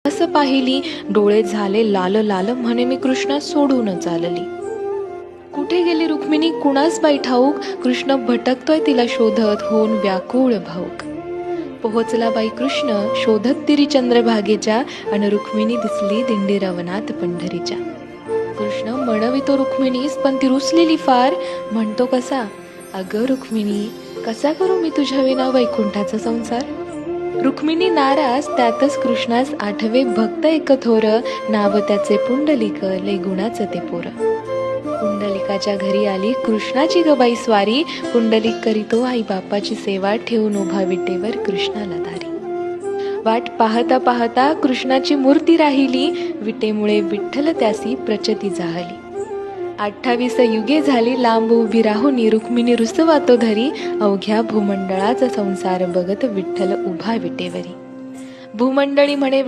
असं पाहिली, डोळे झाले लाल लाल, म्हणे मी कृष्णा सोडून चालली. कुठे गेली रुक्मिणी कुणास बाई ठाऊक, कृष्ण भटकतोय तिला शोधत, होऊन व्याकुळ भाऊक. पोहोचला बाई कृष्ण शोधत तिरी चंद्रभागेच्या, अन रुक्मिणी दिसली दिंडीरवनात पंढरीच्या. कृष्ण म्हणवितो रुक्मिणीस, पण ती रुसलेली फार, म्हणतो कसा, अगं रुक्मिणी कसा करू मी तुझ्या विना वैकुंठाचा संसार. रुक्मिणी नाराज, त्यातच कृष्णास आठवे भक्त एक थोर, नाव त्याचे पुंडलिक, लय गुणाचं ते पोर. पुंडलिकाच्या घरी आली कृष्णाची गबाई स्वारी, पुंडलिक करीतो आई बापाची सेवा, ठेवून उभा विटेवर कृष्णाला दारी. वाट पाहता पाहता कृष्णाची मूर्ती राहिली, विटेमुळे विठ्ठल त्यासी प्रचती जाहली. 28 युगे झाली लांब उभी राहुनी, रुक्मिणी रुसवातो घरी, अवघ्या भूमंडळाचा संसार बघत विठ्ठल उभा विटेवरी. भूमंडळी म्हणे